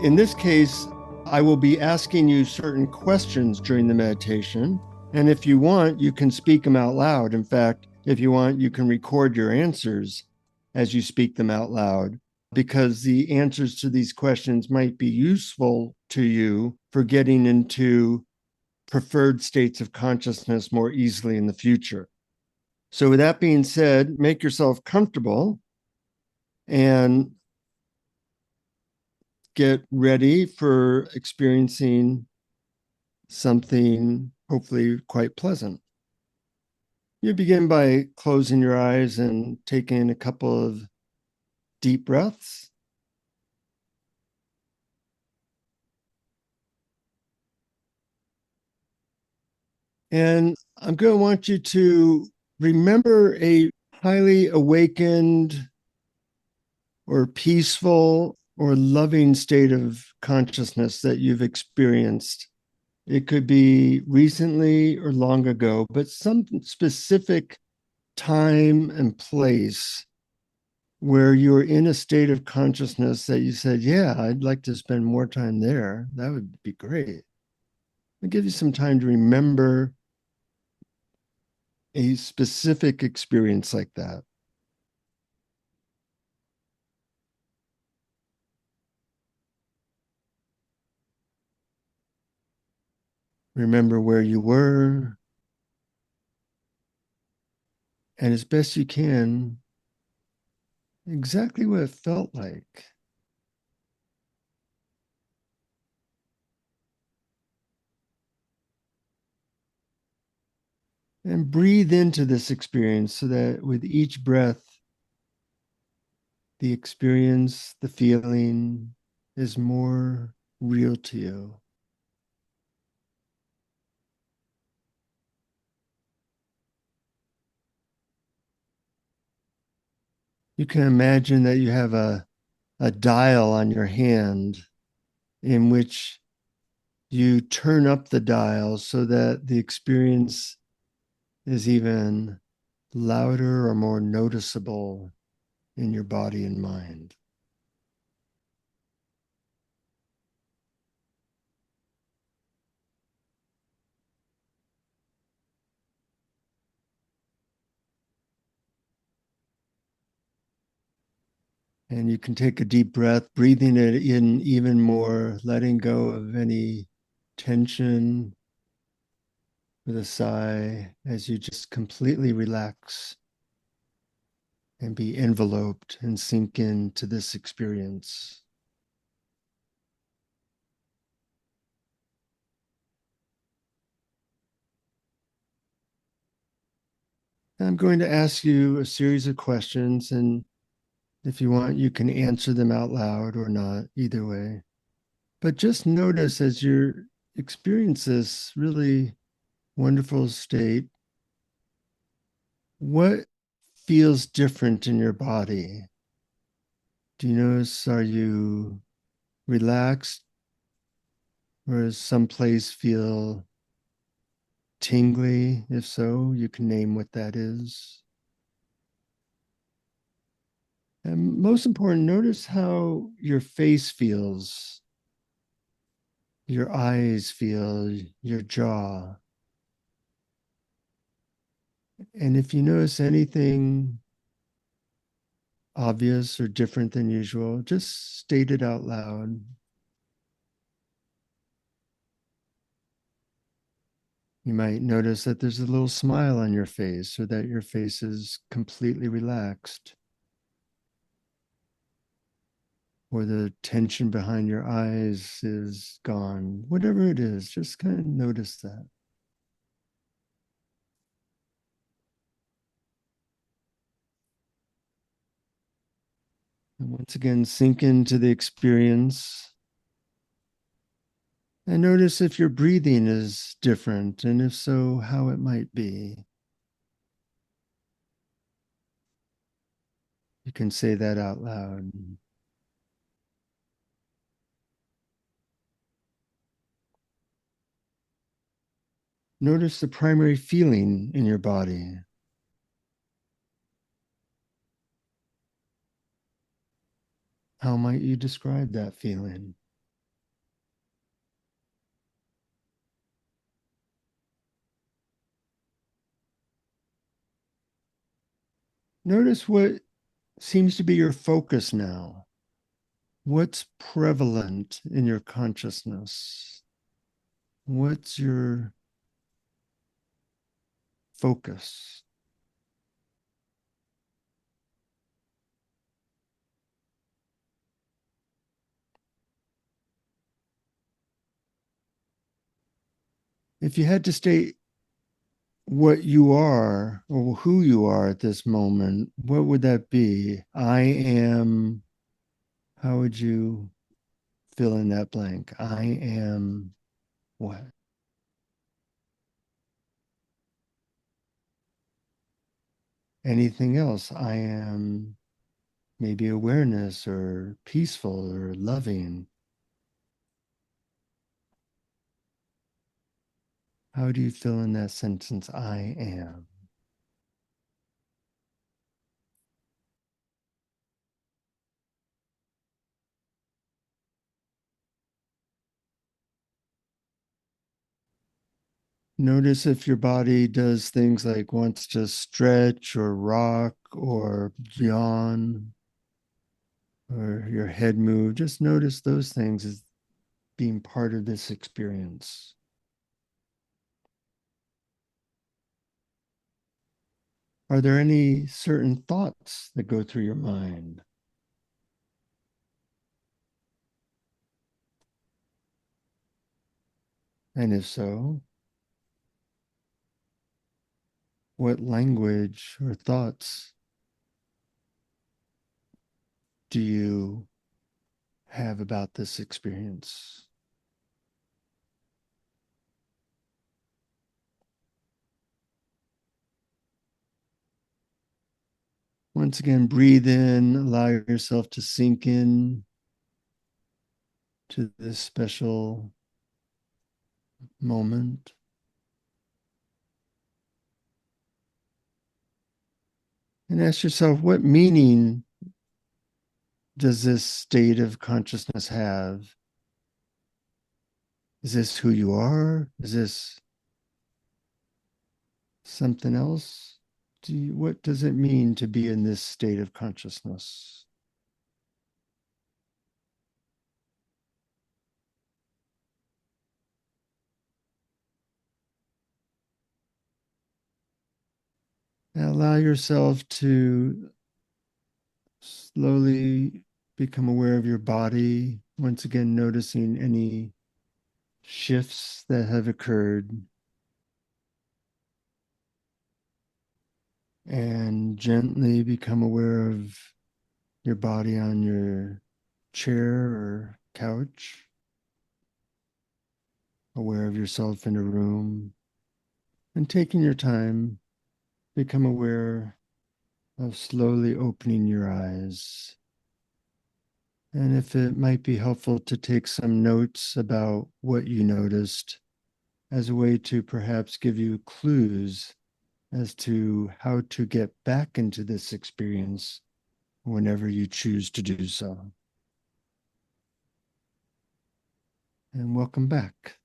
In this case, I will be asking you certain questions during the meditation. And if you want, you can speak them out loud. In fact, if you want, you can record your answers as you speak them out loud, because the answers to these questions might be useful to you for getting into preferred states of consciousness more easily in the future. So, with that being said, make yourself comfortable and get ready for experiencing something hopefully quite pleasant. You begin by closing your eyes and taking a couple of deep breaths. And I'm going to want you to remember a highly awakened or peaceful or loving state of consciousness that you've experienced. It could be recently or long ago, but some specific time and place where you're in a state of consciousness that you said, yeah, I'd like to spend more time there. That would be great. I'll give you some time to remember a specific experience like that. Remember where you were, and as best you can, exactly what it felt like. And breathe into this experience so that with each breath, the experience, the feeling is more real to you. You can imagine that you have a dial on your hand in which you turn up the dial so that the experience is even louder or more noticeable in your body and mind. And you can take a deep breath, breathing it in even more, letting go of any tension with a sigh as you just completely relax and be enveloped and sink into this experience. I'm going to ask you a series of questions, and if you want, you can answer them out loud or not, either way. But just notice as you experience this really wonderful state, what feels different in your body? Do you notice, are you relaxed, or does some place feel tingly? If so, you can name what that is. And most important, notice how your face feels, your eyes feel, your jaw. And if you notice anything obvious or different than usual, just state it out loud. You might notice that there's a little smile on your face or that your face is completely relaxed, or the tension behind your eyes is gone. Whatever it is, just kind of notice that. And once again, sink into the experience and notice if your breathing is different, and if so, how it might be. You can say that out loud. Notice the primary feeling in your body. How might you describe that feeling? Notice what seems to be your focus now. What's prevalent in your consciousness? What's your focus? If you had to state what you are or who you are at this moment, what would that be? I am, how would you fill in that blank? I am what? Anything else? I am maybe awareness or peaceful or loving. How do you fill in that sentence? I am. Notice if your body does things like wants to stretch or rock or yawn or your head move. Just notice those things as being part of this experience. Are there any certain thoughts that go through your mind? And if so, what language or thoughts do you have about this experience? Once again, breathe in, allow yourself to sink in to this special moment. And ask yourself, what meaning does this state of consciousness have? Is this who you are? Is this something else? What does it mean to be in this state of consciousness? And allow yourself to slowly become aware of your body. Once again, noticing any shifts that have occurred, and gently become aware of your body on your chair or couch, aware of yourself in a room, and taking your time, become aware of slowly opening your eyes. And if it might be helpful to take some notes about what you noticed as a way to perhaps give you clues as to how to get back into this experience whenever you choose to do so. And welcome back.